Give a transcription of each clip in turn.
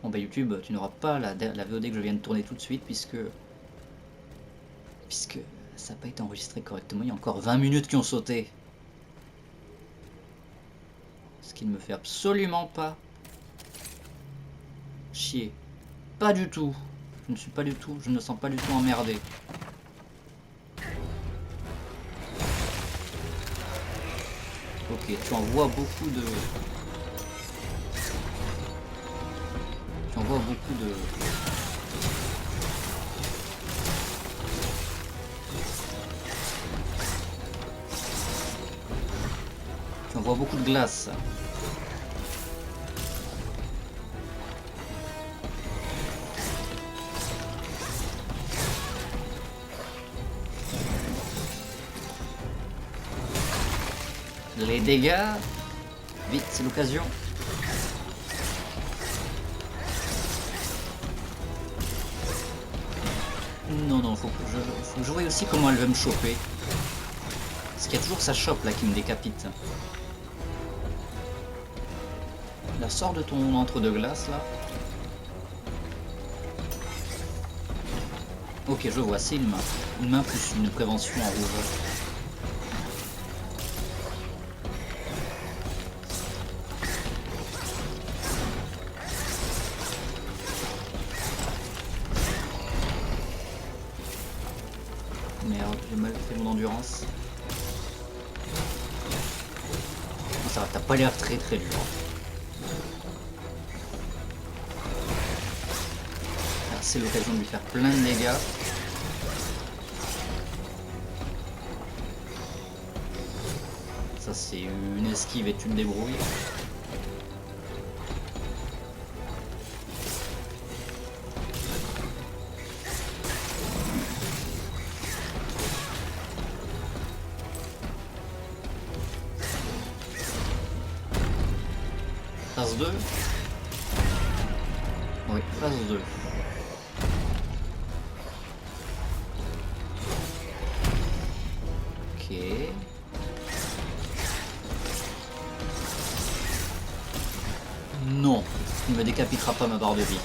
Bon bah YouTube, tu n'auras pas la VOD que je viens de tourner tout de suite puisque ça n'a pas été enregistré correctement. Il y a encore 20 minutes qui ont sauté. Ce qui ne me fait absolument pas chier. Pas du tout. Je ne suis pas du tout, je ne me sens pas du tout emmerdé. Ok, tu envoies beaucoup de... Tu envoies beaucoup de... Tu envoies beaucoup de glace. Les dégâts. Vite, c'est l'occasion. Non, non, faut que je voie aussi comment elle va me choper. Parce qu'il y a toujours sa chope là qui me décapite. La sort de ton entre-deux glaces là. Ok, je vois, c'est une main. Une main plus une prévention en rouge. Merde, j'ai mal fait mon endurance. Ça va, t'as pas l'air très très dur. C'est l'occasion de lui faire plein de dégâts. Ça c'est une esquive et tu te débrouilles. Phase 2. Oui, phase 2. Ok. Non, il ne me décapitera pas ma barre de vie.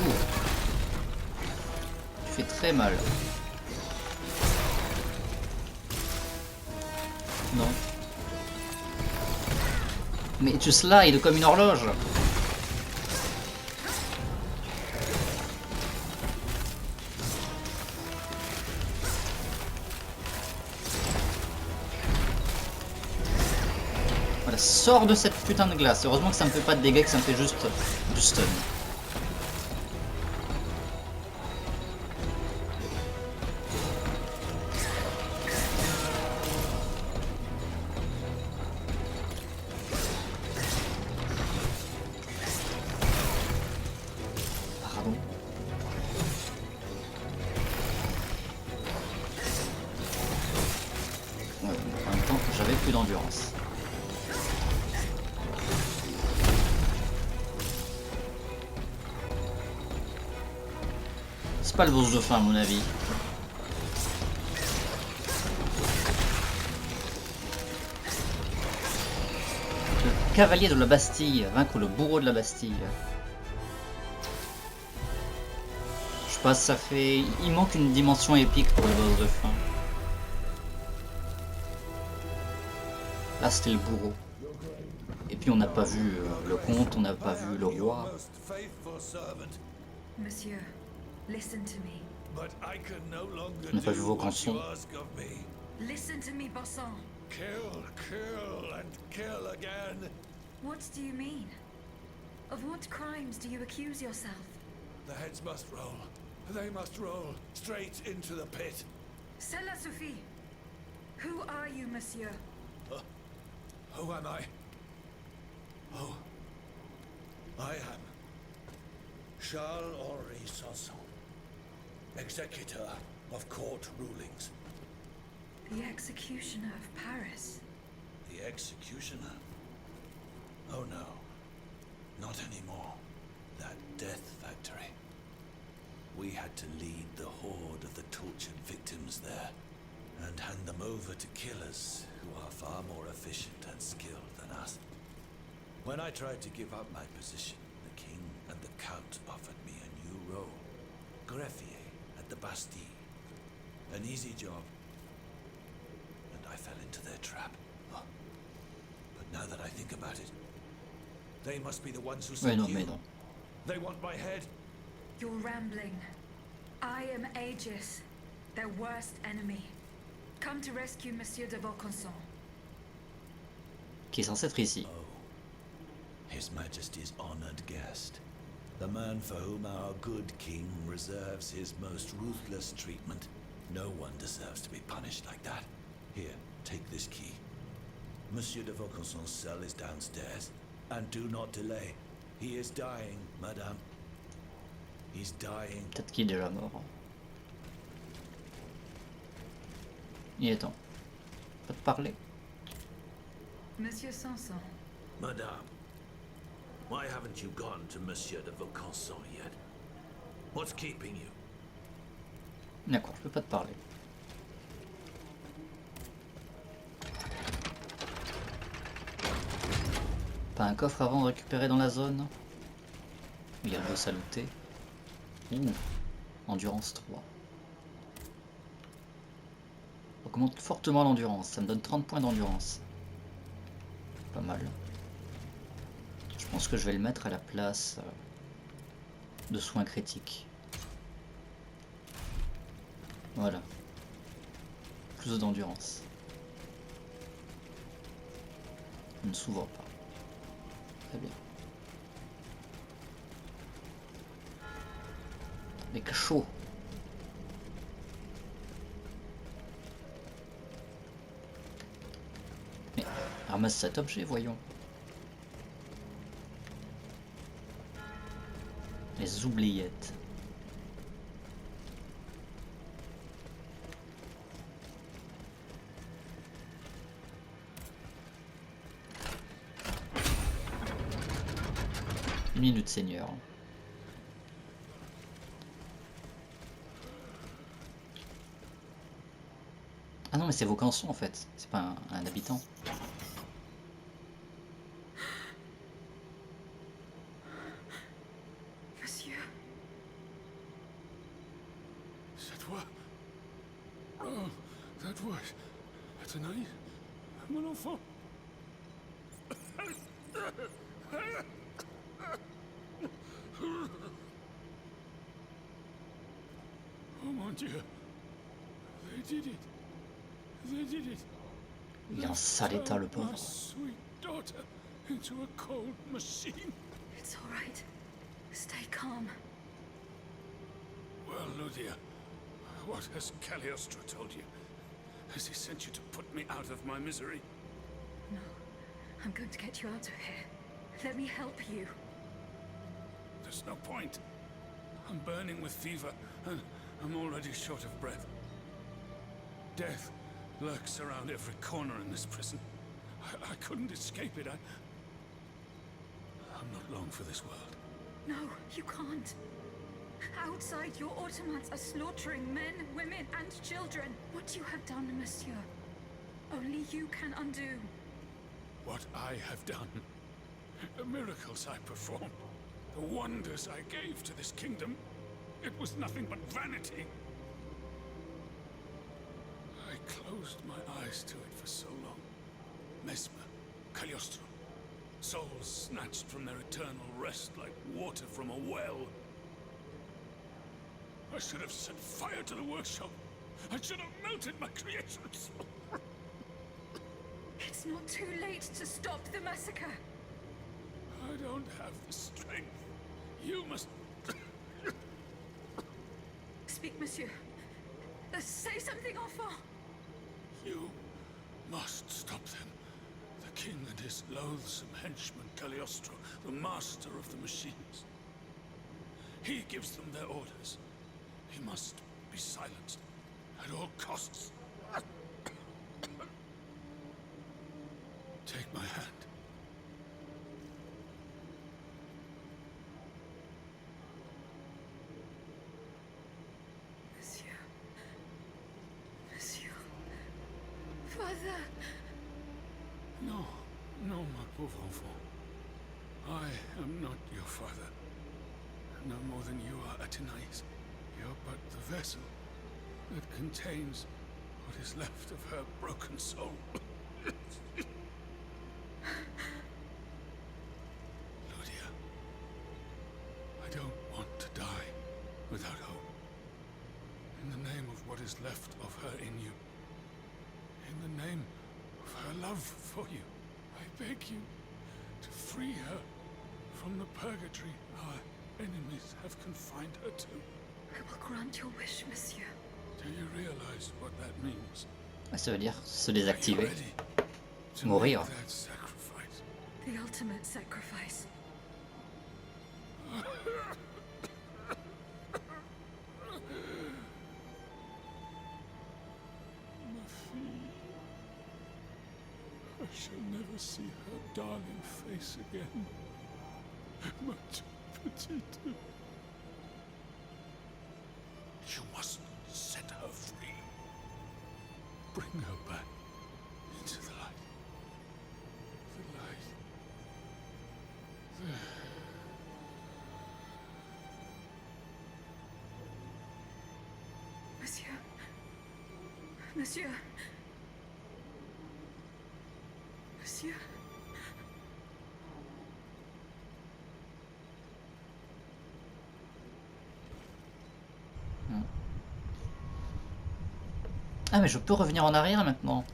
Ouh. Tu fais très mal. Non. Mais tu slides comme une horloge. Voilà, sors de cette putain de glace. Heureusement que ça me fait pas de dégâts, que ça me fait juste du stun. Pardon. Ouais, en même temps, j'avais plus d'endurance. C'est pas le boss de fin à mon avis. Le cavalier de la Bastille, vaincre le bourreau de la Bastille. Je sais pas, ça fait... Il manque une dimension épique pour le boss de fin. Là c'était le bourreau. Et puis on n'a pas vu le comte, on n'a pas vu le roi. Monsieur, listen to me. On n'a pas vu vos cançons. Listen to me, Basson. Kill, kill, and kill again. What do you mean? Of what crimes do you accuse yourself? The heads must roll. They must roll straight into the pit. Cela suffit. Who are you, monsieur? Who am I? Oh, I am Charles-Henri Sanson, executor of court rulings. The executioner of Paris. The executioner? Oh no, not anymore. That death factory. We had to lead the horde of the tortured victims there and hand them over to killers who are far more efficient and skilled than us. When I tried to give up my position, the king and the count offered me a new role. Greffier at the Bastille. An easy job. And I fell into their trap. Oh. But now that I think about it, they must be the ones who sent you. Mais non. They want my head. You're rambling. I am Aegis, their worst enemy. Come to rescue Monsieur de Vaucanson. Qui est censé être ici. Oh. His Majesty's honored guest. The man for whom our good king reserves his most ruthless treatment. No one deserves to be punished like that. Here, take this key. Monsieur de Vaucanson's cell is downstairs. And do not delay. He is dying, madame. He's dying. Peut-être qu'il est déjà mort. Il est temps. Pas te parler. Monsieur Sanson. Madame, why haven't you gone to Monsieur de Vaucanson yet? What's keeping you? D'accord, je peux pas te parler. Pas un coffre avant de récupérer dans la zone. Il y a le boss à looter. Ouh, endurance 3. Augmente fortement l'endurance, ça me donne 30 points d'endurance. Pas mal. Je pense que je vais le mettre à la place de soins critiques. Voilà. Plus d'endurance. Ne s'ouvre pas. Très bien. Avec chaud. Mais ramasse cet objet, voyons. Les oubliettes. Une minute, Seigneur. Ah non, mais c'est Vaucanson en fait, c'est pas un habitant. Monsieur. Cette voix. Oh, cette voix. Athénaïs, mon enfant. Oh mon Dieu. They did it. They did it. Il est en sale état, le pauvre. My sweet daughter into a cold machine. It's all right. Stay calm. Well, Ludia, what has Cagliostro told you? Has he sent you to put me out of my misery? No, I'm going to get you out of here. Let me help you. There's no point. I'm burning with fever, and I'm already short of breath. Death lurks around every corner in this prison. I couldn't escape it. I'm not long for this world. No, you can't. Outside, your automats are slaughtering men, women, and children. What you have done, monsieur, only you can undo. What I have done, the miracles I performed, the wonders I gave to this kingdom, it was nothing but vanity. I closed my eyes to it for so long. Mesmer, Cagliostro, souls snatched from their eternal rest like water from a well. I should have set fire to the workshop. I should have melted my creations. It's not too late to stop the massacre. I don't have the strength. You must... Speak, monsieur. Say something, enfant. You must stop them. The king and his loathsome henchman, Cagliostro, the master of the machines. He gives them their orders. He must be silenced at all costs. Take my hand. Monsieur. Monsieur. Father. Non, non, ma pauvre enfant. I am not your father, no more than you are Athenais. You're but the vessel that contains what is left of her broken soul. Lydia, I don't want to die without hope. In the name of what is left of her in you, in the name of her love for you, I beg you to free her from the purgatory our enemies have confined her to. I will grant your wish, monsieur. Do you realize what that means? Ça veut dire se Are you désactiver. ready to Mourir. make that sacrifice? The ultimate sacrifice. Ma fille. I shall never see her darling face again. Ma petite. You must set her free. Bring her back into the light. The light. Monsieur. Monsieur. Monsieur. Ah mais je peux revenir en arrière maintenant.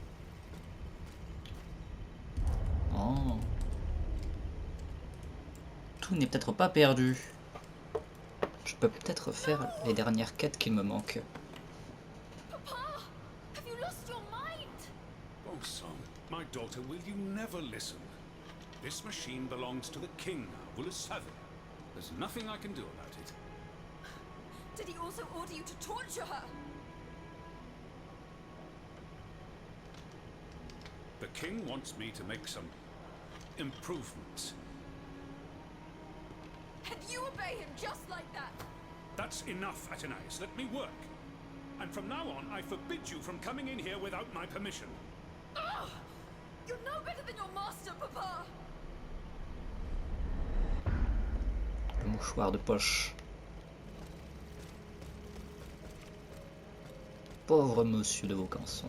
Oh. Tout n'est peut-être pas perdu. Je peux peut-être faire les dernières quêtes qu'il me manquent. Papa! Have you lost your mind? Oh, son, my daughter, will you never listen? This machine belongs to the king now, Savin. There's nothing I can do about it. Did he also order you to torture her? The king wants me to make some improvements. And you obey him just like that? That's enough, Athenais. Let me work. And from now on, I forbid you from coming in here without my permission. Ugh! You're no better than your master, Papa! Le mouchoir de poche. Pauvre monsieur de Vaucanson.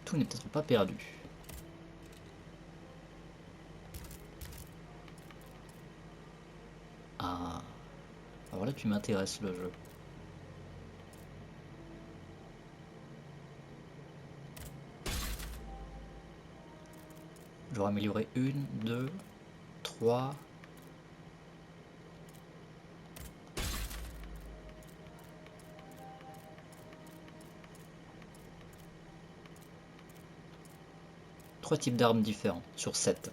Tout n'est peut-être pas perdu. Ah. Alors là, tu m'intéresses le jeu. J'aurais amélioré 1, 2, 3. Trois types d'armes différents sur 7.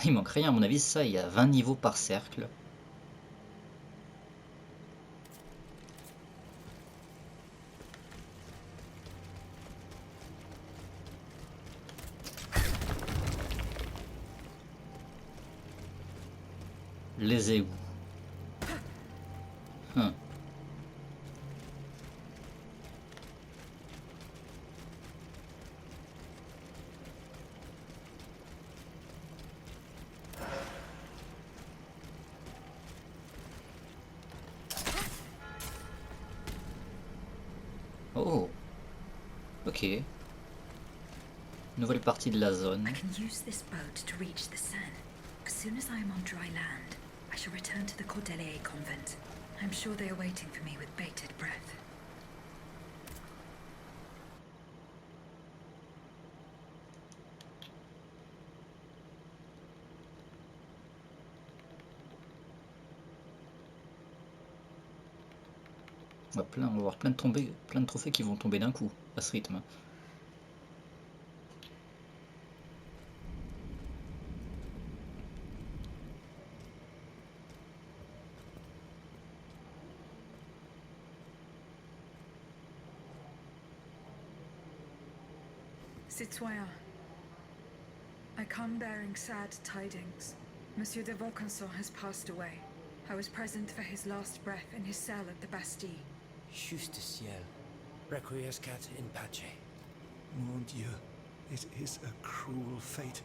Il manque rien à mon avis, ça, il y a 20 niveaux par cercle. Les égouts. Oh. Ok. Nouvelle partie de la zone. I can use this boat to reach the Seine. As soon as I am on dry land, I shall return to the Cordelier convent. I'm sure they are waiting for me with bated breath. On va avoir plein de trophées qui vont tomber d'un coup à ce rythme. Citoyen, I come bearing sad tidings. Monsieur de Vaucanson has passed away. I was present for his last breath in his cell at the Bastille. Juste ciel. Requiescat in pace. Mon Dieu, it is a cruel fate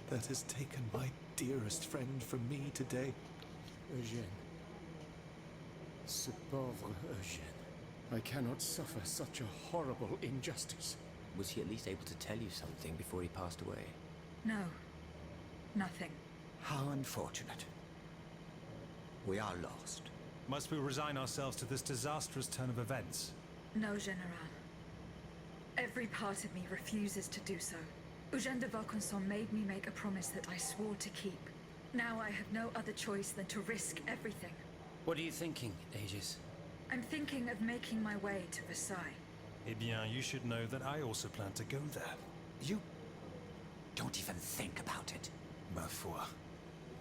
that has taken my dearest friend from me today. Eugène. Ce pauvre Eugène. I cannot suffer such a horrible injustice. Was he at least able to tell you something before he passed away? No, nothing. How unfortunate. We are lost. Must we resign ourselves to this disastrous turn of events? No, General. Every part of me refuses to do so. Eugène de Vaucanson made me make a promise that I swore to keep. Now I have no other choice than to risk everything. What are you thinking, Aegis? I'm thinking of making my way to Versailles. Eh bien, you should know that I also plan to go there. You don't even think about it. Ma foi.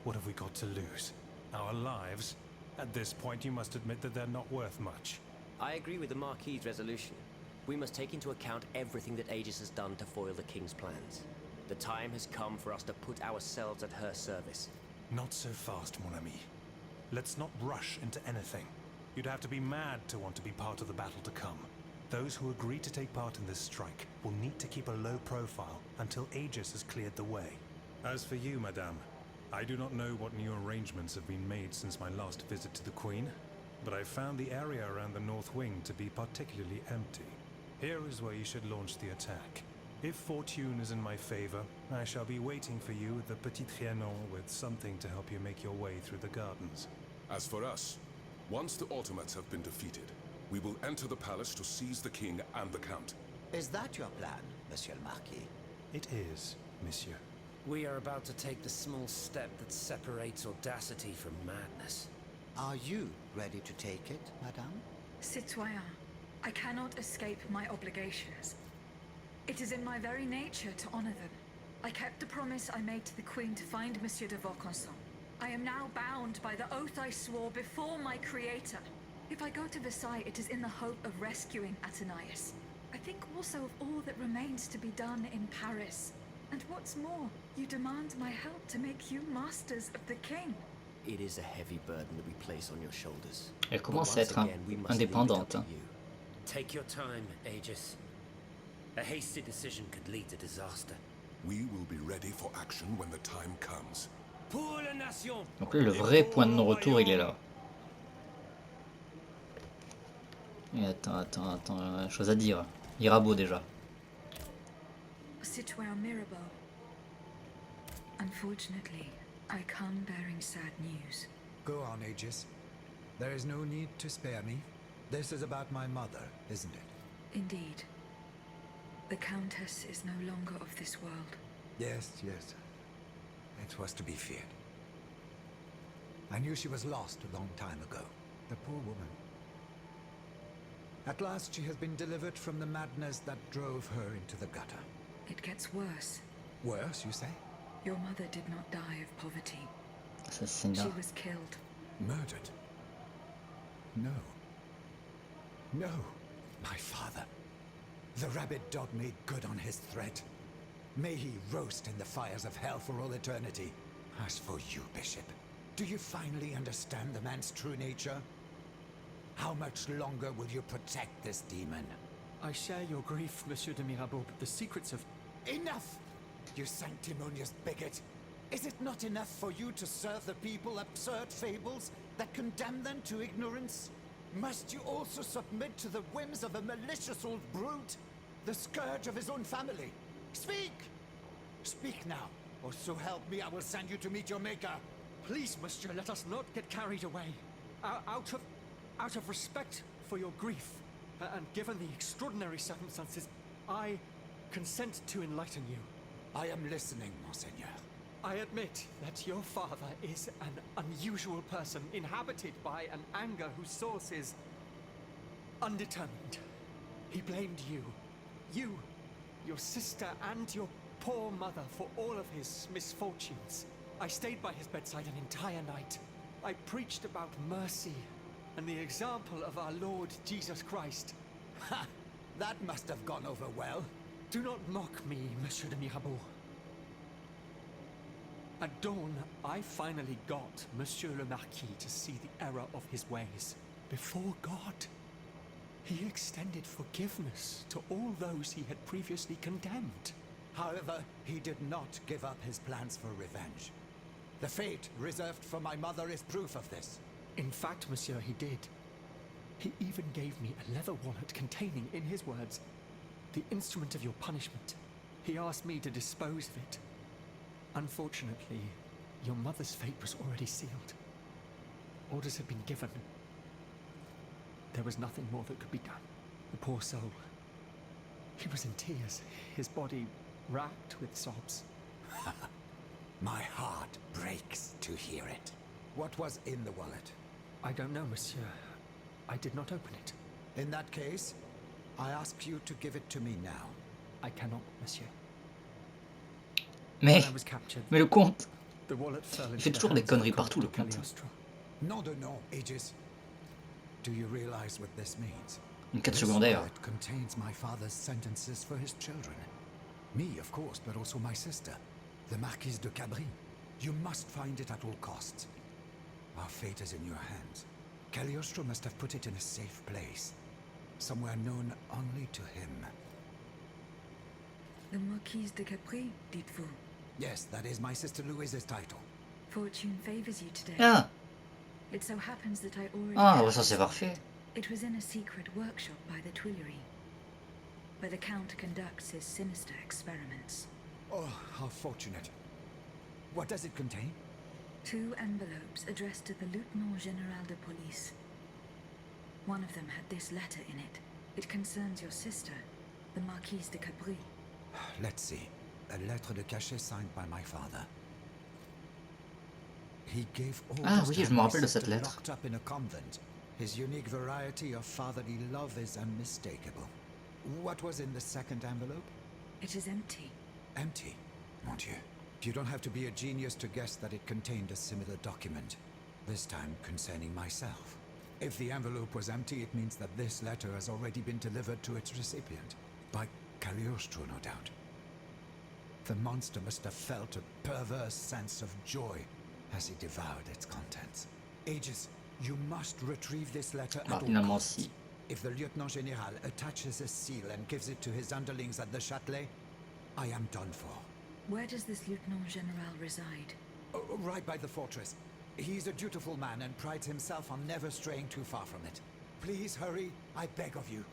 What have we got to lose? Our lives? At this point, you must admit that they're not worth much. I agree with the Marquis's resolution. We must take into account everything that Aegis has done to foil the King's plans. The time has come for us to put ourselves at her service. Not so fast, mon ami. Let's not rush into anything. You'd have to be mad to want to be part of the battle to come. Those who agree to take part in this strike will need to keep a low profile until Aegis has cleared the way. As for you, madame, I do not know what new arrangements have been made since my last visit to the Queen, but I found the area around the North Wing to be particularly empty. Here is where you should launch the attack. If fortune is in my favor, I shall be waiting for you at the Petit Trianon with something to help you make your way through the gardens. As for us, once the automats have been defeated, we will enter the palace to seize the king and the count. Is that your plan, Monsieur le Marquis? It is, monsieur. We are about to take the small step that separates audacity from madness. Are you ready to take it, madame? Citoyen, I cannot escape my obligations. It is in my very nature to honor them. I kept the promise I made to the Queen to find Monsieur de Vaucanson. I am now bound by the oath I swore before my creator. If I go to Versailles, it is in the hope of rescuing Athenais. I think also of all that remains to be done in Paris. And what's more, you demand my help to make you masters of the king. It is a heavy burden that we place on your shoulders. Elle But commence à once être again, we must leave it up indépendante. to Hein. you. Take your time, Aegis. A hasty decision could lead to disaster. We will be ready for action when the time comes. Pour la nation! Donc là, le vrai point de non-retour, il est là. Et attends, chose à dire. Mirabeau déjà. Citoyen Mirabeau. Unfortunately, I come bearing sad news. Go on, Aegis. There is no need to spare me. This is about my mother, isn't it? Indeed. The Countess is no longer of this world. Yes. It was to be feared. I knew she was lost a long time ago. The poor woman. At last she has been delivered from the madness that drove her into the gutter. It gets worse. Worse, you say? Your mother did not die of poverty. Assassinat. She was killed. Murdered? No. No. My father. The rabid dog made good on his threat. May he roast in the fires of hell for all eternity. As for you, Bishop, do you finally understand the man's true nature? How much longer will you protect this demon? I share your grief, Monsieur de Mirabeau, but the secrets of... Enough! You sanctimonious bigot! Is it not enough for you to serve the people absurd fables that condemn them to ignorance? Must you also submit to the whims of a malicious old brute? The scourge of his own family? Speak! Speak now, or so help me, I will send you to meet your maker. Please, monsieur, let us not get carried away. Out of respect for your grief, and given the extraordinary circumstances, I consent to enlighten you. I am listening, Monseigneur. I admit that your father is an unusual person, inhabited by an anger whose source is undetermined. He blamed you, your sister, and your poor mother for all of his misfortunes. I stayed by his bedside an entire night. I preached about mercy and the example of our Lord Jesus Christ. Ha! That must have gone over well. Do not mock me, Monsieur de Mirabeau. At dawn, I finally got Monsieur le Marquis to see the error of his ways. Before God, he extended forgiveness to all those he had previously condemned. However, he did not give up his plans for revenge. The fate reserved for my mother is proof of this. In fact, Monsieur, he did. He even gave me a leather wallet containing, in his words, the instrument of your punishment. He asked me to dispose of it. Unfortunately, your mother's fate was already sealed. Orders had been given. There was nothing more that could be done. The poor soul. He was in tears, his body racked with sobs. My heart breaks to hear it. What was in the wallet? I don't know, Monsieur. I did not open it. In that case, I ask you to give it to me now. I cannot, Monsieur. Mais, When I was captured, mais le comte, the wallet fell il into fait the toujours des hands of conneries the partout, le Comte de comte. Cagliostro. No, Aegis. Do you realize what this means? Une quête This secondaire. wallet contains my father's sentences for his children. Me, of course, but also my sister, the Marquise de Cabri. You must find it at all costs. Our fate is in your hands. Cagliostro must have put it in a safe place, somewhere known only to him. The Marquise de Capri, dites-vous? Yes, that is my sister Louise's title. Fortune favors you today. Ah, It so happens that I already ah, have bah ça this c'est one. parfait. It was in a secret workshop by the Tuileries, where the Count conducts his sinister experiments. Oh, how fortunate. What does it contain? 2 envelopes addressed to the Lieutenant General de Police. One of them had this letter in it. It concerns your sister, the Marquise de Capri. Let's see. A lettre de cachet signed by my father. He gave Ah orders oui, to je me my rappelle de cette sister lettre. locked up in a convent. His unique variety of fatherly love is unmistakable. What was in the second envelope? It is empty. Empty. Mon Dieu. You don't have to be a genius to guess that it contained a similar document. This time concerning myself. If the envelope was empty, it means that this letter has already been delivered to its recipient. By Cagliostro, no doubt. The monster must have felt a perverse sense of joy as he devoured its contents. Aegis, you must retrieve this letter Ah, at all finalement costs. si. If the Lieutenant General attaches a seal and gives it to his underlings at the Châtelet, I am done for. Where does this Lieutenant General reside? Oh, right by the fortress. He's a dutiful man and prides himself on never straying too far from it. Please hurry, I beg of you.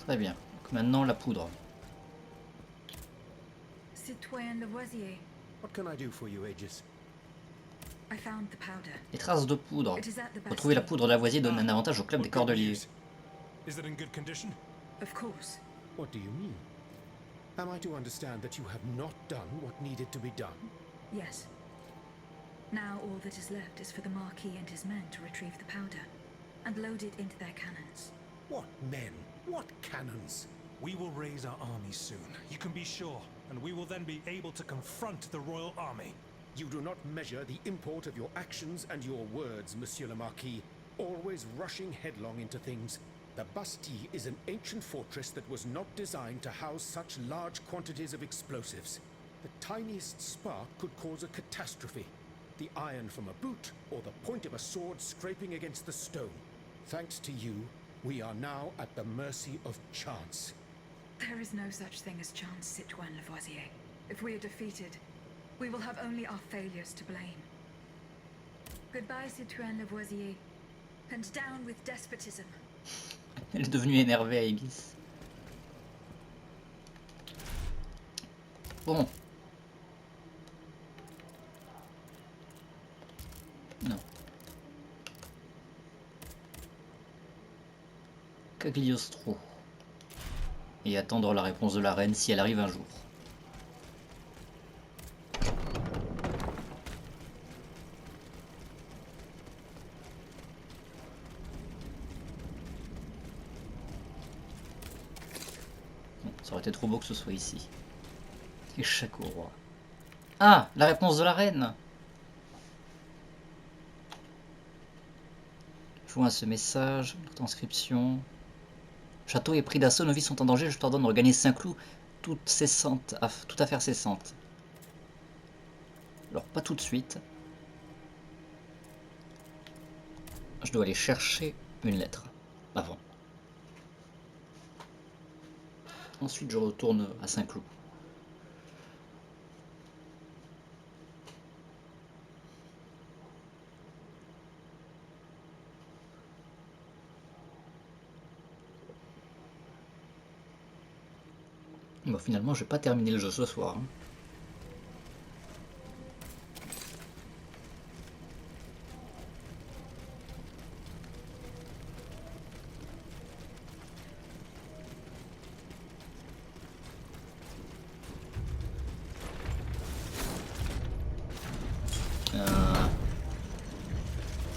Très bien. Donc maintenant la poudre. Citoyen Lavoisier, What can I do for you, Aegis? I found the powder. Les traces de poudre. It is at the Retrouver la Bastille. poudre de Lavoisier donne un avantage au club des What good cordeliers. news? Is it in good condition? Of course. What do you mean? Am I to understand that you have not done what needed to be done? Yes. Now all that is left is for the Marquis and his men to retrieve the powder and load it into their cannons. What men? What cannons? We will raise our army soon, you can be sure, and we will then be able to confront the royal army. You do not measure the import of your actions and your words, Monsieur le Marquis, always rushing headlong into things. The Bastille is an ancient fortress that was not designed to house such large quantities of explosives. The tiniest spark could cause a catastrophe. The iron from a boot or the point of a sword scraping against the stone. Thanks to you, we are now at the mercy of chance. There is no such thing as chance, Citoyen Lavoisier. If we are defeated, we will have only our failures to blame. Goodbye, Citoyen Lavoisier. And down with despotism. Elle est devenue énervée, Aegis. Bon. Non. Cagliostro. Et attendre la réponse de la reine si elle arrive un jour. Bon, ça aurait été trop beau que ce soit ici. Échec au roi. Ah, la réponse de la reine. Joins ce message, transcription. Château est pris d'assaut, nos vies sont en danger, je t'ordonne de regagner Saint-Cloud, toute affaire cessante. Alors pas tout de suite. Je dois aller chercher une lettre avant. Ensuite je retourne à Saint-Cloud. Bon, finalement, je vais pas terminer le jeu ce soir. Hein.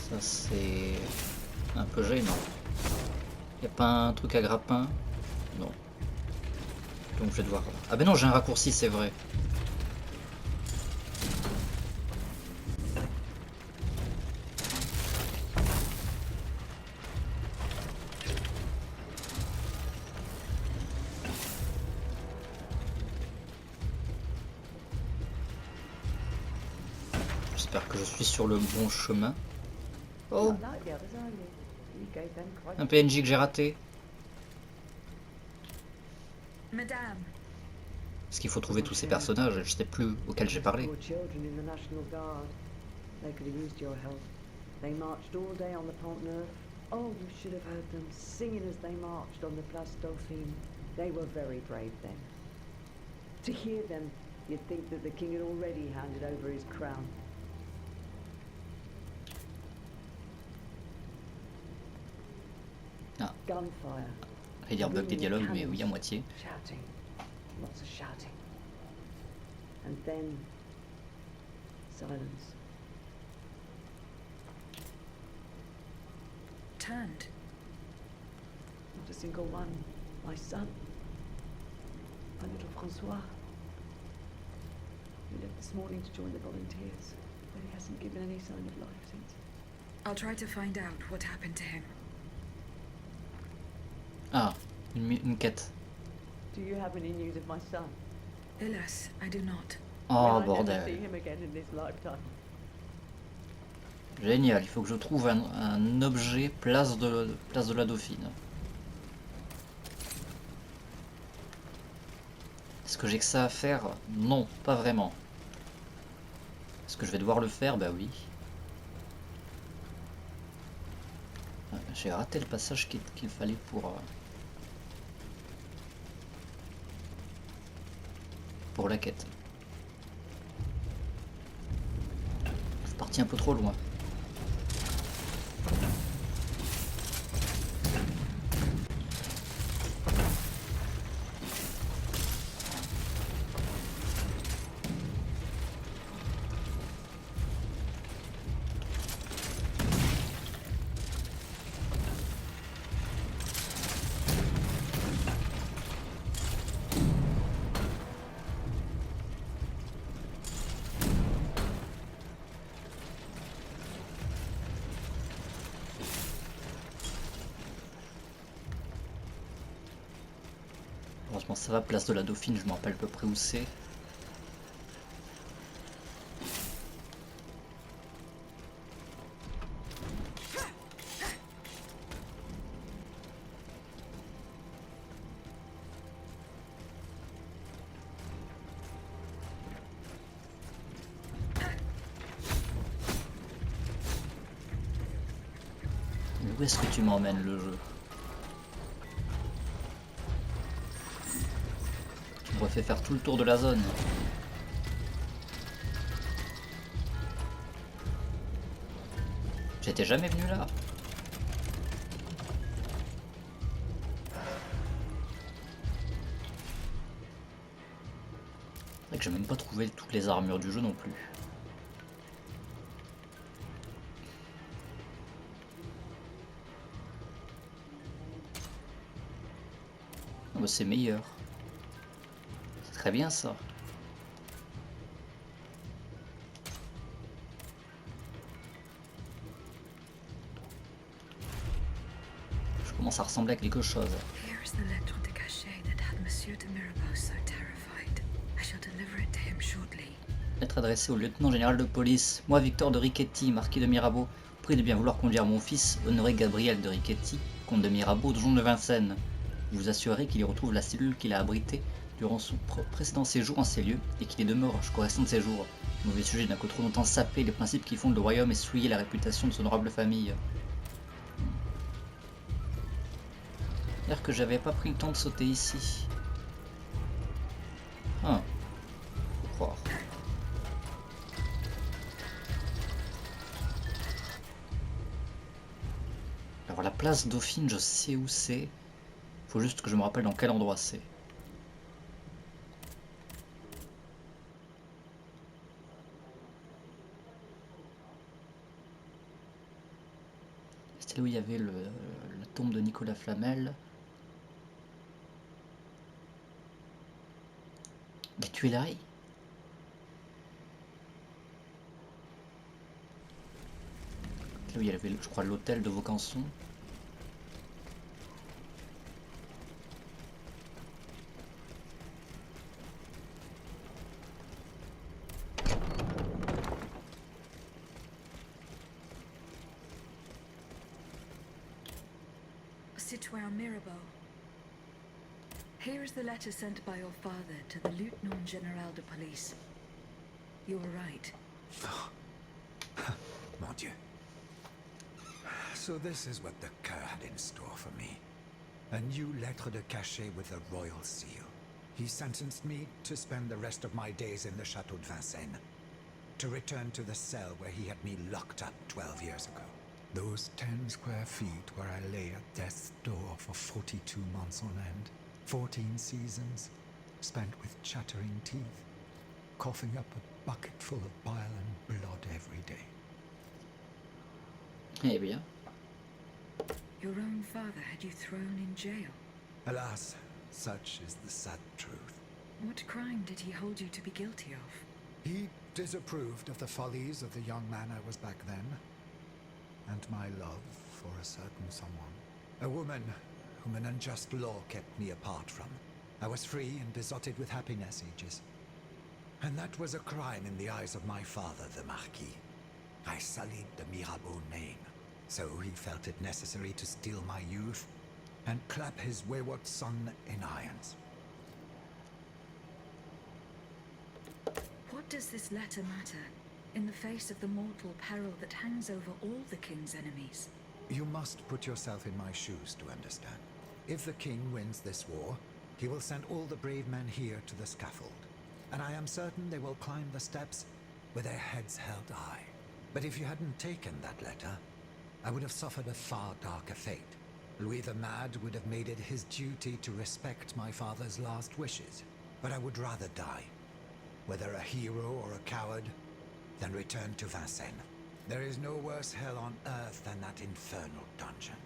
Ça, c'est un peu gênant. Y a pas un truc à grappin? Non. Donc je vais devoir... Ah ben non, j'ai un raccourci, c'est vrai. J'espère que je suis sur le bon chemin. Oh! Un PNJ que j'ai raté. Madame. Est-ce qu'il faut trouver tous ces personnages? Je sais plus auxquels j'ai parlé. Oh, you should have heard them singing as they marched on the Place Dauphine. They were very brave then. To hear them, you'd think that the king had already handed over his crown. Ah. Gunfire. J'allais dire bug des dialogues, mais oui, à moitié. Shouting. Lots of shouting. And then silence. Turned. Not a single one. My son. My little Francois. He left this morning to join the volunteers, but he hasn't given any sign of life since. I'll try to find out what happened to him. Ah, une quête. Do you have any news of my son? Alas, I do not. Oh, Will I never bordel. see him again in this lifetime? Génial, il faut que je trouve un objet place de la Dauphine. Est-ce que j'ai que ça à faire? Non, pas vraiment. Est-ce que je vais devoir le faire? Bah oui. J'ai raté le passage qu'il fallait pour la quête. Je suis parti un peu trop loin. Heureusement ça va, place de la Dauphine, je me rappelle à peu près où c'est. Où est-ce que tu m'emmènes le jeu? Tu me refais faire tout le tour de la zone. J'étais jamais venu là. C'est vrai que j'ai même pas trouvé toutes les armures du jeu non plus. Oh, bah, c'est meilleur. C'est très bien ça. commence à ressembler à quelque chose. Here is the lettre de cachet that had Monsieur de Mirabeau so terrified. I shall deliver it to him shortly. Lettre adressée au lieutenant général de police. Moi, Victor de Riquetti, marquis de Mirabeau, prie de bien vouloir conduire mon fils, honoré Gabriel de Riquetti, comte de Mirabeau, donjon de Vincennes. Vous vous assurez qu'il y retrouve la cellule qu'il a abritée durant son précédent séjour en ces lieux et qu'il y demeure jusqu'au restant de ses jours. Le mauvais sujet n'a que trop longtemps sapé les principes qui fondent le royaume et souillé la réputation de son honorable famille. C'est-à-dire que j'avais pas pris le temps de sauter ici. Ah, faut croire. Alors la place Dauphine, je sais où c'est. Faut juste que je me rappelle dans quel endroit c'est. C'était là où il y avait la tombe de Nicolas Flamel. Les Tuileries. Là où il y avait, je crois, l'hôtel de Vaucanson. Citoyen Mirabeau. Here is the letter sent by your father to the Lieutenant General de Police. You were right. Mon Dieu. So this is what the cur had in store for me. A new lettre de cachet with a royal seal. He sentenced me to spend the rest of my days in the Chateau de Vincennes. To return to the cell where he had me locked up 12 years ago. Those 10 square feet where I lay at death's door for 42 months on end. 14 seasons, spent with chattering teeth, coughing up a bucket full of bile and blood every day. Eh bien. Your own father had you thrown in jail. Alas, such is the sad truth. What crime did he hold you to be guilty of? He disapproved of the follies of the young man I was back then, and my love for a certain someone. A woman whom an unjust law kept me apart from. I was free and besotted with happiness ages. And that was a crime in the eyes of my father, the Marquis. I sullied the Mirabeau name, so he felt it necessary to steal my youth and clap his wayward son in irons. What does this letter matter, in the face of the mortal peril that hangs over all the king's enemies? You must put yourself in my shoes to understand. If the king wins this war, he will send all the brave men here to the scaffold. And I am certain they will climb the steps with their heads held high. But if you hadn't taken that letter, I would have suffered a far darker fate. Louis the Mad would have made it his duty to respect my father's last wishes. But I would rather die, whether a hero or a coward, than return to Vincennes. There is no worse hell on earth than that infernal dungeon.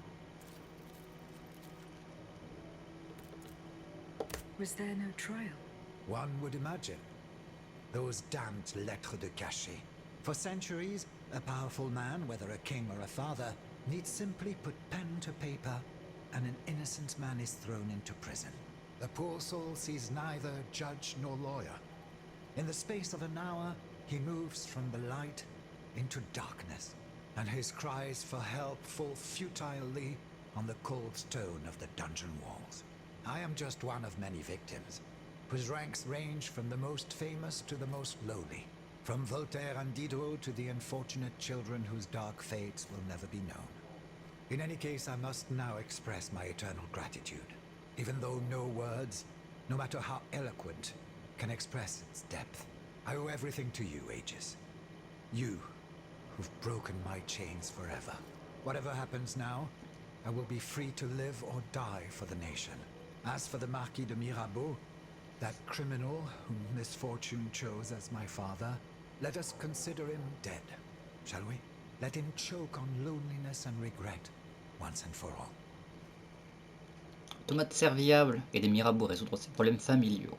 Was there no trial? One would imagine. Those damned lettres de cachet. For centuries, a powerful man, whether a king or a father, needs simply put pen to paper, and an innocent man is thrown into prison. The poor soul sees neither judge nor lawyer. In the space of an hour, he moves from the light into darkness, and his cries for help fall futilely on the cold stone of the dungeon walls. I am just one of many victims, whose ranks range from the most famous to the most lowly, from Voltaire and Diderot to the unfortunate children whose dark fates will never be known. In any case, I must now express my eternal gratitude, even though no words, no matter how eloquent, can express its depth. I owe everything to you, Aegis. You, who've broken my chains forever. Whatever happens now, I will be free to live or die for the nation. As for the Marquis de Mirabeau, that criminal whom misfortune chose as my father, let us consider him dead, shall we? Let him choke on loneliness and regret, once and for all. Automate serviable et des Mirabeau résoudre ses problèmes familiaux.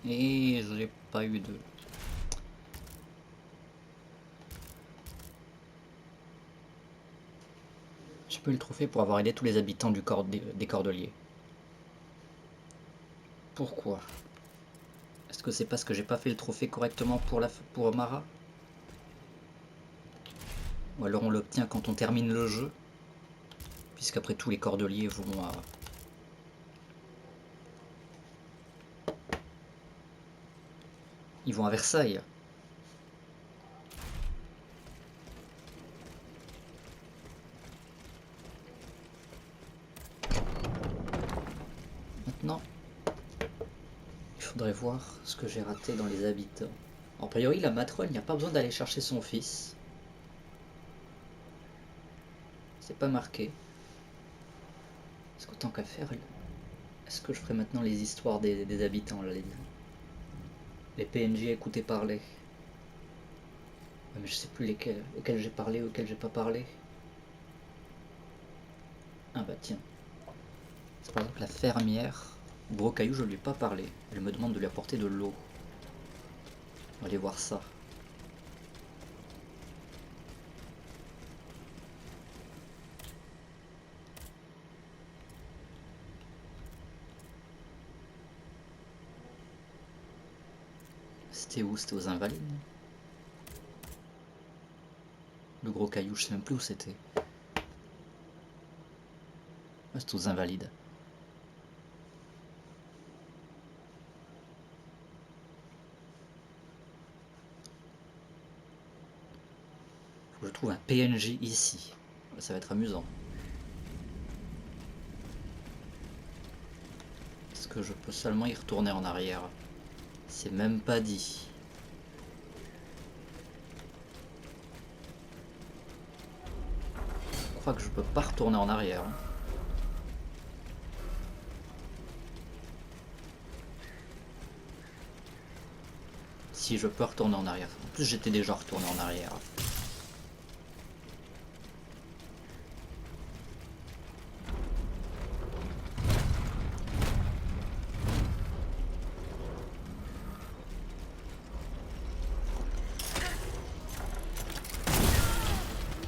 Et je n'ai pas eu de... eu le trophée pour avoir aidé tous les habitants des Cordeliers. Pourquoi? Est-ce que c'est parce que j'ai pas fait le trophée correctement pour Mara? Ou alors on l'obtient quand on termine le jeu? Puisqu'après tout les Cordeliers vont à... Ils vont à Versailles. Maintenant, il faudrait voir ce que j'ai raté dans les habitants. A priori, la matrone, il n'y a pas besoin d'aller chercher son fils. C'est pas marqué. Est-ce qu'autant qu'à faire, est-ce que je ferai maintenant les histoires des habitants, là, les PNJ à écouter parler? Ouais, mais je sais plus lesquels j'ai parlé ou lesquels j'ai pas parlé. Ah bah tiens. C'est par exemple la fermière. Gros caillou, je lui ai pas parlé. Elle me demande de lui apporter de l'eau. On va aller voir ça. C'était où? C'était aux Invalides? Le gros caillou, je sais même plus où c'était. Ah, c'était aux Invalides. Faut que je trouve un PNJ ici. Ça va être amusant. Est-ce que je peux seulement y retourner en arrière? C'est même pas dit. Je crois que je peux pas retourner en arrière. Si je peux retourner en arrière. En plus j'étais déjà retourné en arrière.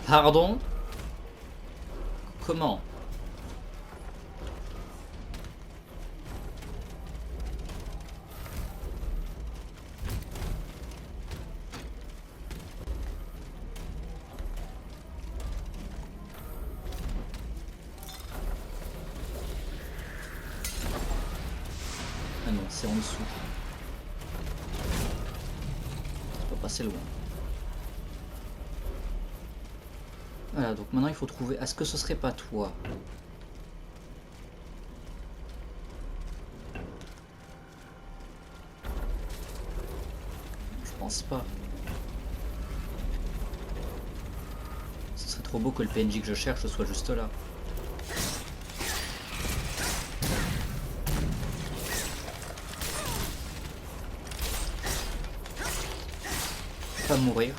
Pardon? Comment? Ah non, c'est en dessous. Je peux passer loin. Voilà, donc maintenant il faut trouver... Est-ce que ce serait pas toi? Je pense pas. Ce serait trop beau que le PNJ que je cherche soit juste là. Pas mourir.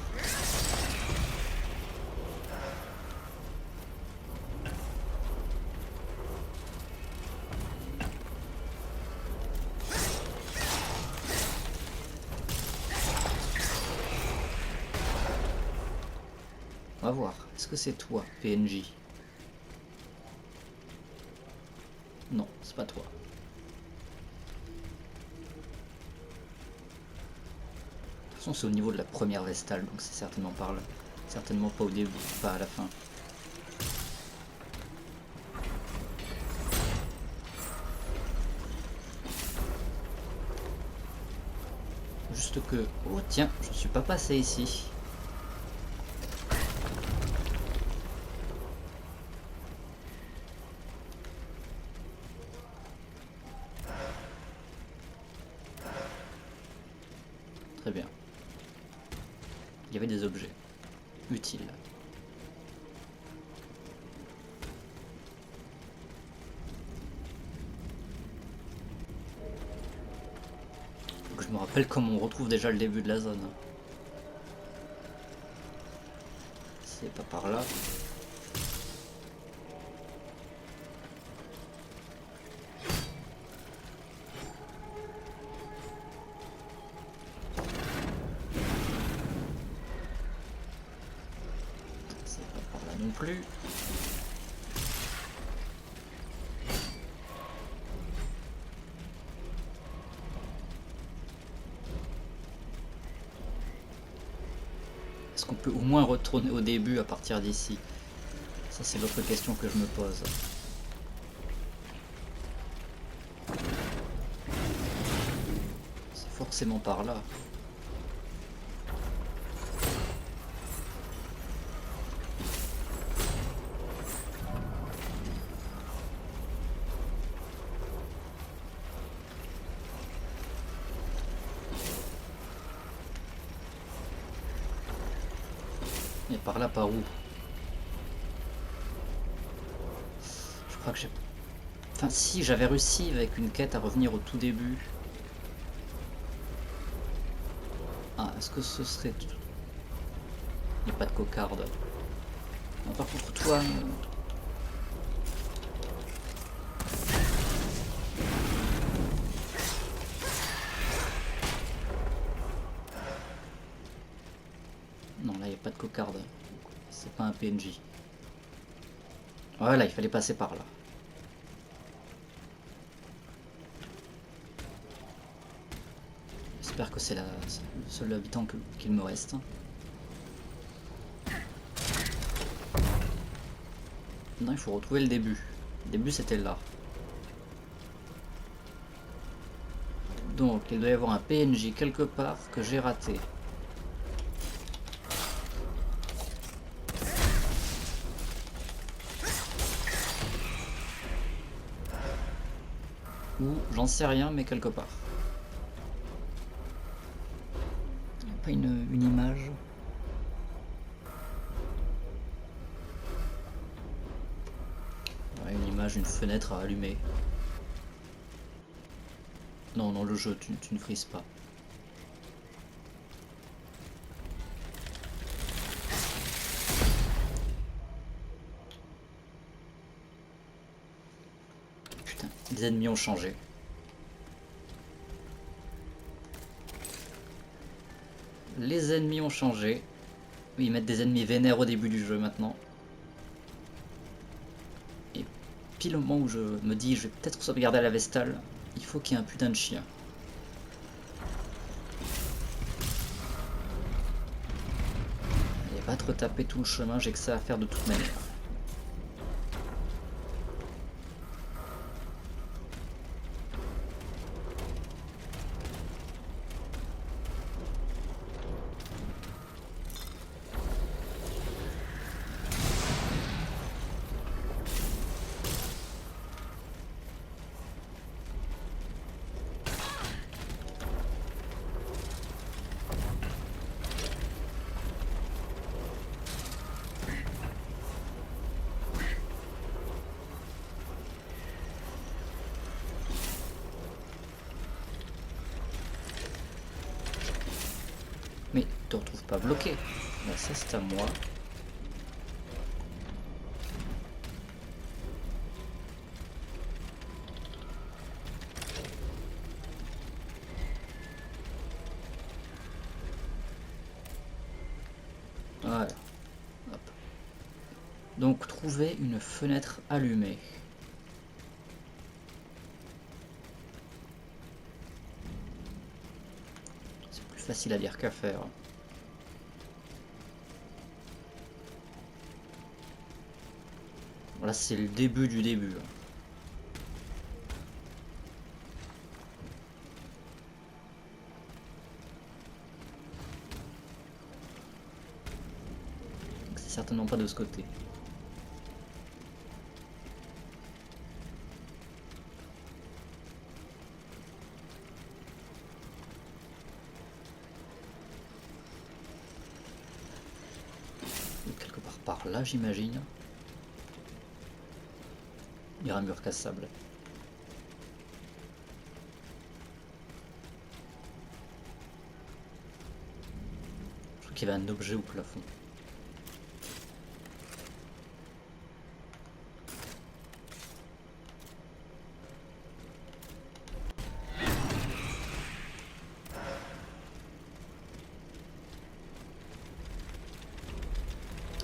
On va voir. Est-ce que c'est toi, PNJ? Non, c'est pas toi. De toute façon, c'est au niveau de la première vestale, donc c'est certainement par là. Certainement pas au début, pas à la fin. Juste que... Oh tiens, je suis pas passé ici. Très bien. Il y avait des objets utiles. Faut que je me rappelle comment on retrouve déjà le début de la zone. C'est pas par là. Plus. Est-ce qu'on peut au moins retourner au début à partir d'ici? Ça, c'est l'autre question que je me pose. C'est forcément par là. Et par là, par où? Je crois que j'ai... Enfin, si, j'avais réussi avec une quête à revenir au tout début. Ah, est-ce que ce serait... Il n'y a pas de cocarde. Non, par contre, toi... Non, là, il n'y a pas de cocarde. C'est pas un PNJ. Voilà, il fallait passer par là. J'espère que c'est le seul habitant qu'il me reste. Non, il faut retrouver le début. Le début, c'était là. Donc, il doit y avoir un PNJ quelque part que j'ai raté. Ou, j'en sais rien, mais quelque part. Il n'y a pas une image. Ouais, une image, une fenêtre à allumer. Non, non, le jeu, tu ne frises pas. Putain, les ennemis ont changé. Les ennemis ont changé. Oui, ils mettent des ennemis vénères au début du jeu maintenant. Et pile au moment où je me dis je vais peut-être sauvegarder à la Vestale, il faut qu'il y ait un putain de chien. Allez, va te retaper tout le chemin, j'ai que ça à faire de toute manière. Mais te retrouve pas bloqué. Là, ça c'est à moi. Voilà. Hop. Donc trouver une fenêtre allumée. C'est plus facile à dire qu'à faire. Voilà, c'est le début du début. C'est certainement pas de ce côté. Quelque part par là, j'imagine. Il y a un mur cassable. Je crois qu'il y avait un objet au plafond.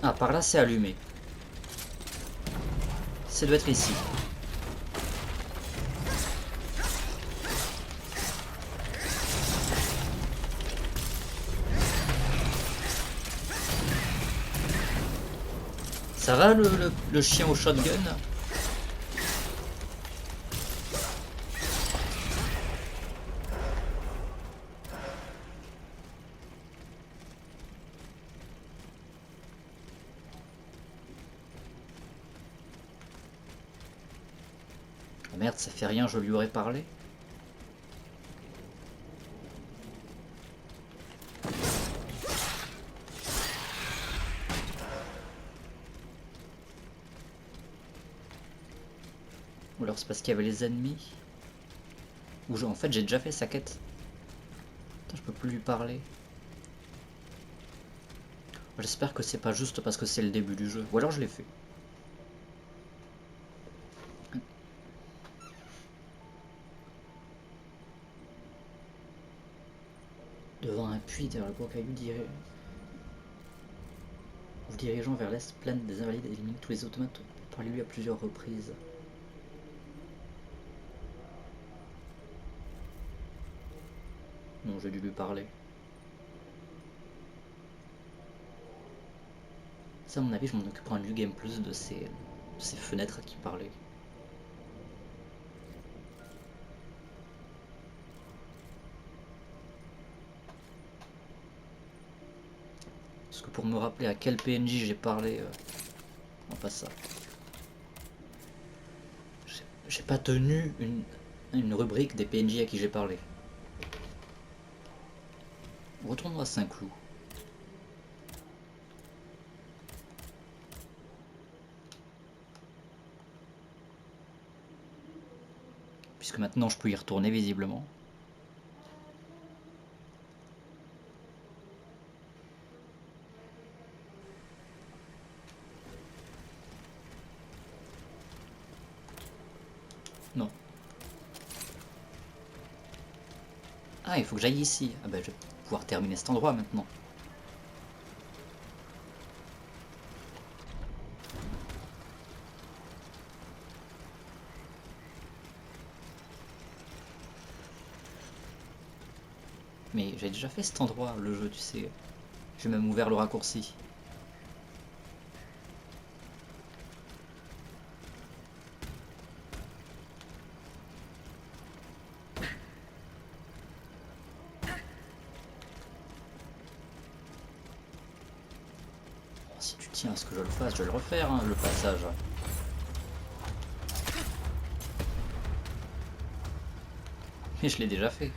Ah, par là, c'est allumé. Ça doit être ici. Ça va le chien au shotgun? Oh merde, ça fait rien, je lui aurais parlé. Ou alors c'est parce qu'il y avait les ennemis. Ou en fait j'ai déjà fait sa quête. Putain, je peux plus lui parler. J'espère que c'est pas juste parce que c'est le début du jeu. Ou alors je l'ai fait. Devant un puits derrière le gros caillou vous dirigeant vers l'est, plaine des Invalides et élimine tous les automates. Parlez-lui à plusieurs reprises. Non, j'ai dû lui parler. Ça, à mon avis, je m'en occuperai en New Game Plus de ces fenêtres à qui parler. Parce que pour me rappeler à quel PNJ j'ai parlé, non, pas ça. J'ai pas tenu une rubrique des PNJ à qui j'ai parlé. Retournons à Saint-Cloud. Puisque maintenant je peux y retourner visiblement. Non. Ah, il faut que j'aille ici. Ah bah je vais pouvoir terminer cet endroit maintenant. Mais j'ai déjà fait cet endroit, le jeu, tu sais. J'ai même ouvert le raccourci. Si tu tiens à ce que je le fasse, je vais le refaire, hein, le passage. Mais je l'ai déjà fait.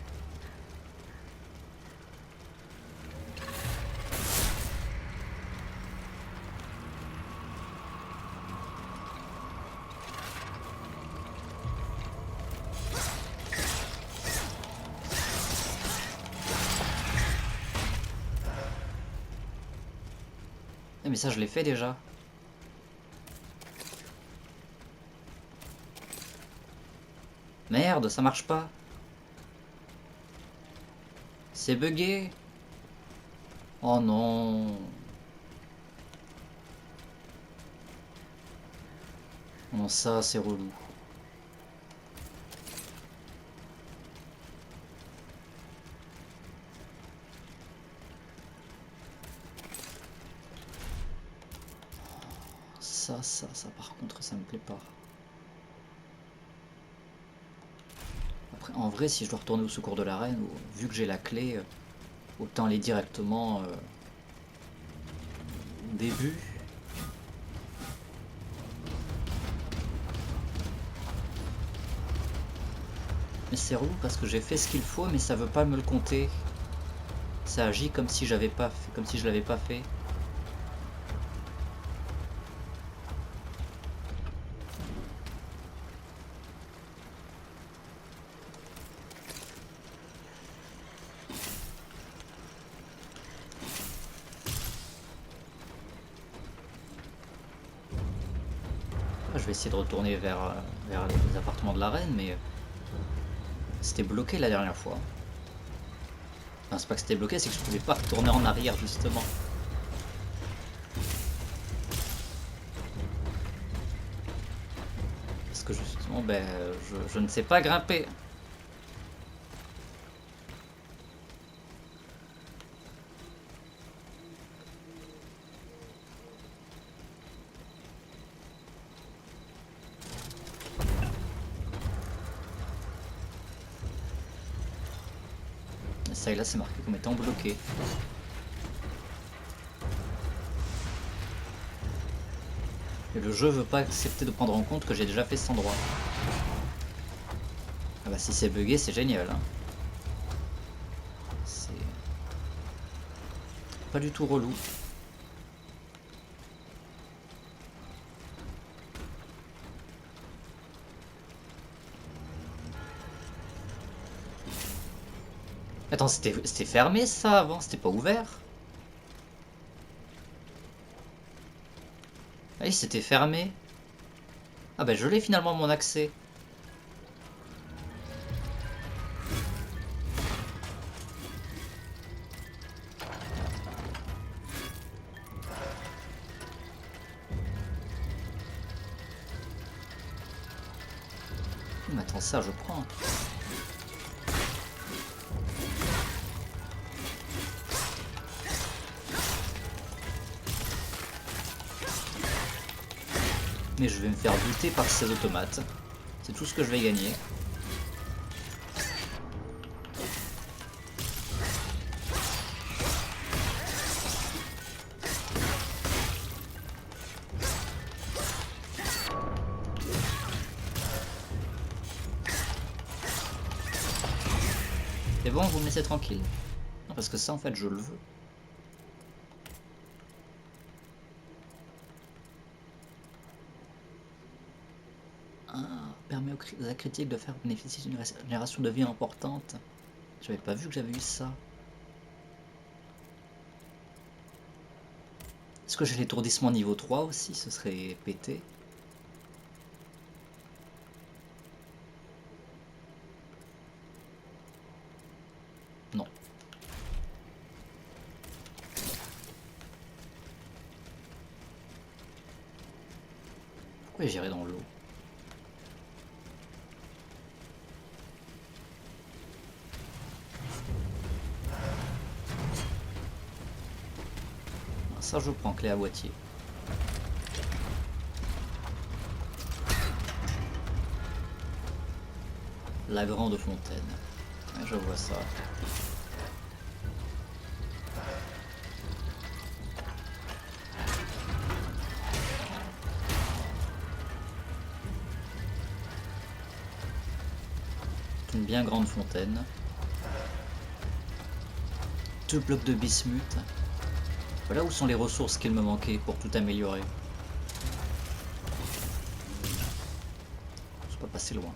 Mais ça je l'ai fait déjà. Merde, ça marche pas. C'est bugué. Oh non. Non, ça c'est relou. Ça par contre ça me plaît pas. Après en vrai si je dois retourner au secours de la reine, vu que j'ai la clé, autant aller directement au début. Mais c'est relou parce que j'ai fait ce qu'il faut mais ça veut pas me le compter. Ça agit comme si j'avais pas fait, comme si je l'avais pas fait. Je vais essayer de retourner vers les appartements de la reine, mais c'était bloqué la dernière fois. Enfin, c'est pas que c'était bloqué, c'est que je pouvais pas retourner en arrière justement. Parce que justement, ben, je ne sais pas grimper. Ça et là c'est marqué comme étant bloqué. Et le jeu veut pas accepter de prendre en compte que j'ai déjà fait cet endroit. Ah bah si c'est bugué c'est génial hein. C'est pas du tout relou. Attends, c'était fermé ça avant, c'était pas ouvert? Ah oui, c'était fermé. Ah bah je l'ai finalement mon accès. Mais attends, ça je prends. Mais je vais me faire buter par ces automates. C'est tout ce que je vais gagner. C'est bon, vous me laissez tranquille. Non, parce que ça en fait je le veux. Permet aux acritiques de faire bénéficier d'une régénération de vie importante. J'avais pas vu que j'avais eu ça. Est-ce que j'ai l'étourdissement niveau 3 aussi? Ce serait pété. Non. Pourquoi j'irai dans l'eau? Ça je prends clé à boîtier. La grande fontaine. Ouais, je vois ça. C'est une bien grande fontaine. 2 blocs de bismuth. Voilà où sont les ressources qu'il me manquait pour tout améliorer. C'est pas passé loin.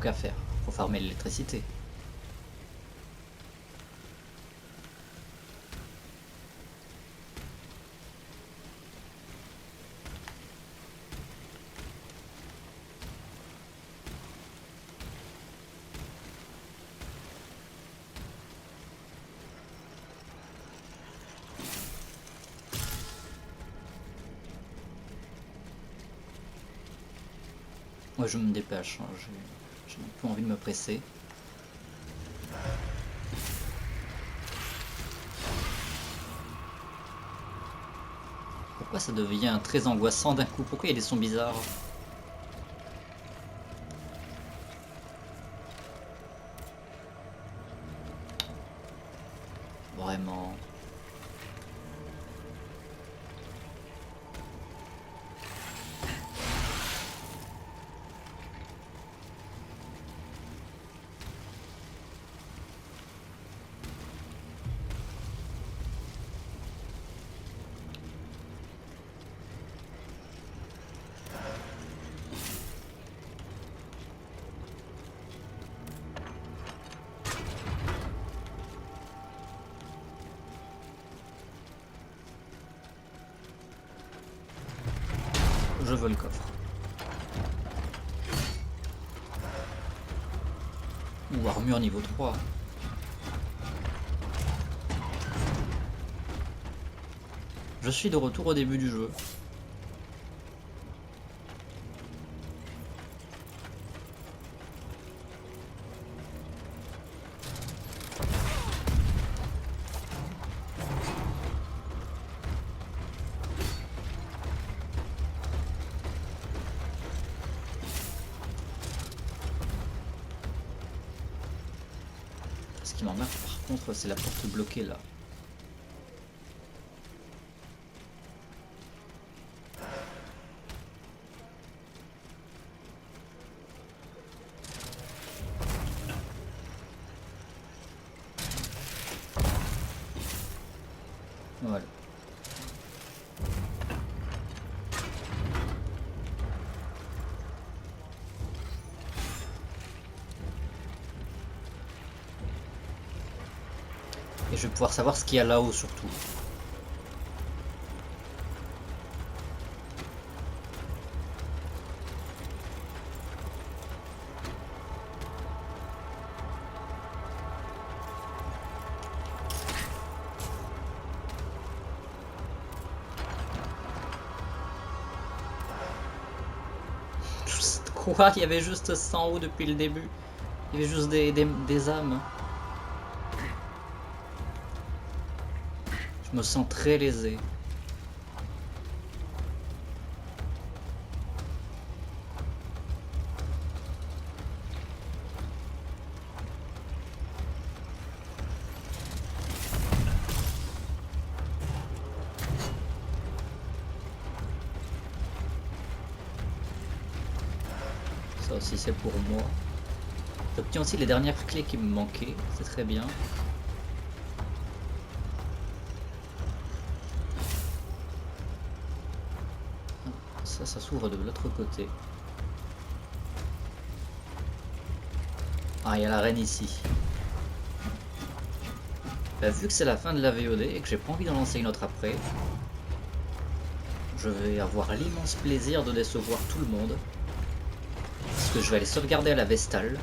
Qu'à faire, faut farmer l'électricité. Moi je me dépêche, hein. J'ai même plus envie de me presser. Pourquoi ça devient très angoissant d'un coup? Pourquoi il y a des sons bizarres? Vraiment. Je veux le coffre. Ou armure niveau 3. Je suis de retour au début du jeu. Ce qui m'emmerde par contre, c'est la porte bloquée là. Voilà. Et je vais pouvoir savoir ce qu'il y a là-haut surtout. Quoi? Il y avait juste 100 ou depuis le début. Il y avait juste des âmes. Je me sens très lésé. Ça aussi c'est pour moi. J'obtiens aussi les dernières clés qui me manquaient, c'est très bien. Ça s'ouvre de l'autre côté. Ah, il y a la reine ici. Bah, vu que c'est la fin de la VOD et que j'ai pas envie d'en lancer une autre après, je vais avoir l'immense plaisir de décevoir tout le monde. Parce que je vais aller sauvegarder à la Vestale.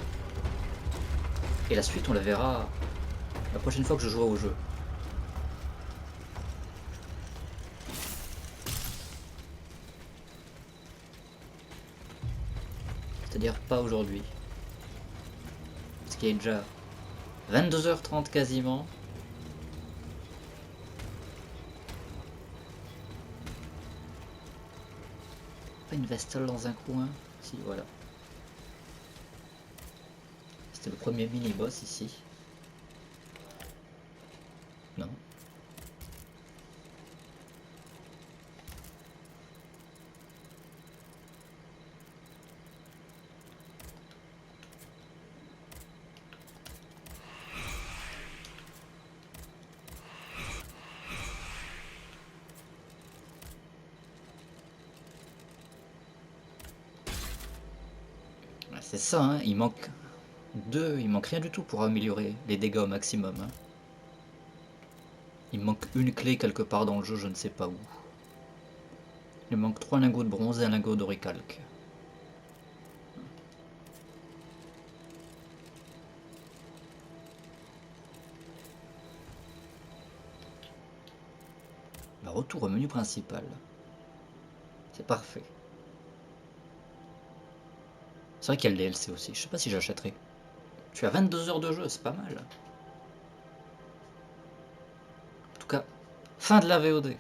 Et la suite on la verra la prochaine fois que je jouerai au jeu. C'est-à-dire pas aujourd'hui. Parce qu'il est déjà 22h30 quasiment. Pas une Vestale dans un coin. Si, voilà. C'était le premier mini-boss ici. Non. C'est ça, hein, il manque il manque rien du tout pour améliorer les dégâts au maximum. Hein. Il manque une clé quelque part dans le jeu, je ne sais pas où. Il manque 3 lingots de bronze et un lingot d'oricalque. Retour au menu principal. C'est parfait. C'est vrai qu'il y a le DLC aussi, je sais pas si j'achèterai. Je suis à 22 heures de jeu, c'est pas mal. En tout cas, fin de la VOD.